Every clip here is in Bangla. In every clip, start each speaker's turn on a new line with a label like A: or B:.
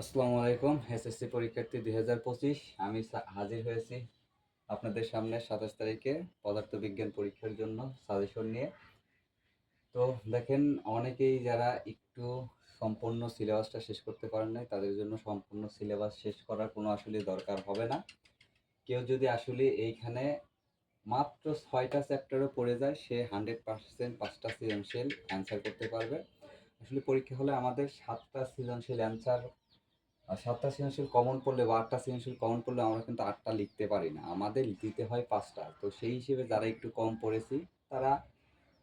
A: আসসালামু আলাইকুম। এসএসসি পরীক্ষার্থী ২০২৫ আমি হাজির হয়েছি আপনাদের সামনে ২৭ তারিখে পদার্থবিজ্ঞান পরীক্ষার জন্য সাজেশন নিয়ে। তো দেখেন, অনেকেই যারা একটু সম্পূর্ণ সিলেবাসটা শেষ করতে পারেন নাই, তাদের জন্য সম্পূর্ণ সিলেবাস শেষ করার কোনো আসলে দরকার হবে না। কেউ যদি আসলে এইখানে মাত্র ৬টা চ্যাপ্টারও পড়ে যায়, সে 100% ৫টা সৃজনশীল অ্যান্সার করতে পারবে। আসলে পরীক্ষা হলে আমাদের ৭টা সৃজনশীল অ্যান্সার, আর ৭টা সৃজনশীল কমন পড়লে বা ৮টা সৃজনশীল কমন পড়লে আমরা কিন্তু ৮টা লিখতে পারি না, আমাদের দিতে হয় ৫টা। তো সেই হিসেবে যারা একটু কম পড়েছি, তারা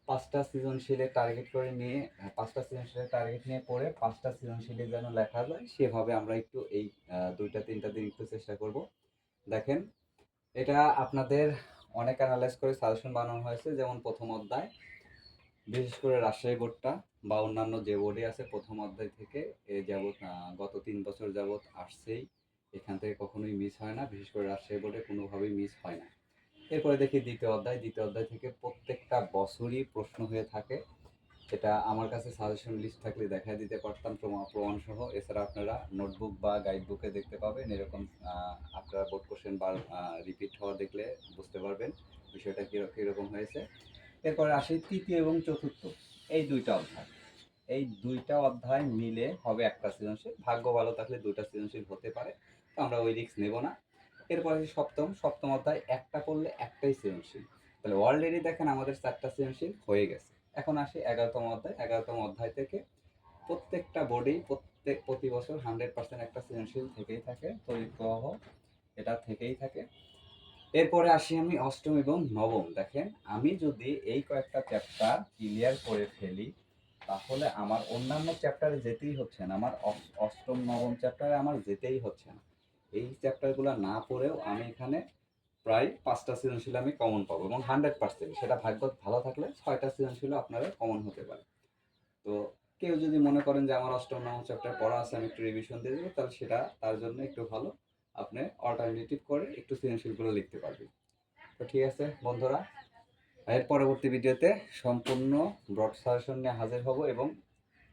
A: ৫টা সৃজনশীলের টার্গেট করে নিয়ে ৫টা সৃজনশীলের টার্গেট নিয়ে পড়ে ৫টা সৃজনশীলে যেন লেখা যায়, সেভাবে আমরা একটু এই ২টা ৩টা দিন একটু চেষ্টা করব। দেখেন, এটা আপনাদের অনেক অ্যানালাইজ করে সাজেশন বানানো হয়েছে। যেমন প্রথম অধ্যায়, বিশেষ করে রাজশাহী বোর্ডটা বা অন্যান্য যে বোর্ডে আছে, প্রথম অধ্যায় থেকে এ যাবৎ গত ৩ বছর যাবৎ আসছেই, এখান থেকে কখনোই মিস হয় না। বিশেষ করে রাজশাহী বোর্ডে কোনোভাবেই মিস হয় না। এরপরে দেখি দ্বিতীয় অধ্যায় থেকে প্রত্যেকটা বছরই প্রশ্ন হয়ে থাকে। সেটা আমার কাছে সাজেশন লিস্ট থাকলে দেখায় দিতে পারতাম প্রমাণ সহ। এছাড়া আপনারা নোটবুক বা গাইড বুকে দেখতে পাবেন। এরকম আপনারা বোর্ড কোশ্চেন বার রিপিট হওয়া দেখলে বুঝতে পারবেন বিষয়টা কীরকম হয়েছে। এরপরে আসি তৃতীয় এবং চতুর্থ, এই ২টা অধ্যায়। এই ২টা অধ্যায় মিলে হবে একটা সৃজনশীল। ভাগ্য ভালো থাকলে ২টা সৃজনশীল হতে পারে, তো আমরা ওই রিস্ক নেব না। এরপরে আসি সপ্তম অধ্যায়, একটা পড়লে একটাই সৃজনশীল। তাহলে অলরেডি দেখেন আমাদের ৪টা সৃজনশীল হয়ে গেছে। এখন আসি ১১তম অধ্যায়। ১১তম অধ্যায় থেকে প্রত্যেকটা বোর্ডেই প্রতি বছর 100% একটা সৃজনশীল থেকেই থাকে। তড়িৎ প্রবাহ, এটা থেকেই থাকে। এরপরে আসি আমি অষ্টম এবং নবম। দেখেন, আমি যদি এই কয়েকটা চ্যাপ্টার ক্লিয়ার করে ফেলি, তাহলে আমার অন্যান্য চ্যাপ্টারে যেতেই হচ্ছে না। আমার অষ্টম নবম চ্যাপ্টারে আমার যেতেই হচ্ছে না। এই চ্যাপ্টারগুলো না পড়েও আমি এখানে প্রায় ৫টা সৃজনশীল আমি কমন পাবো, এবং 100% সেটা ভাগ্য ভালো থাকলে ৬টা সৃজনশীলও আপনারা কমন হতে পারে। তো কেউ যদি মনে করেন যে আমার অষ্টম নবম চ্যাপ্টার পড়া আছে, আমি একটু রিভিশন দিয়ে দেবো, তাহলে সেটা তার জন্য একটু ভালো। আপনি অল্টারনেটিভ করে একটু সৃজনশীলগুলো লিখতে পারবেন। তো ঠিক আছে বন্ধুরা, এর পরবর্তী ভিডিওতে সম্পূর্ণ ব্রড সাজেশন নিয়ে হাজির হব এবং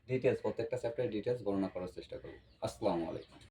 A: ডিটেলস, প্রত্যেকটা চ্যাপ্টারের ডিটেলস বর্ণনা করার চেষ্টা করব। আসসালামু আলাইকুম।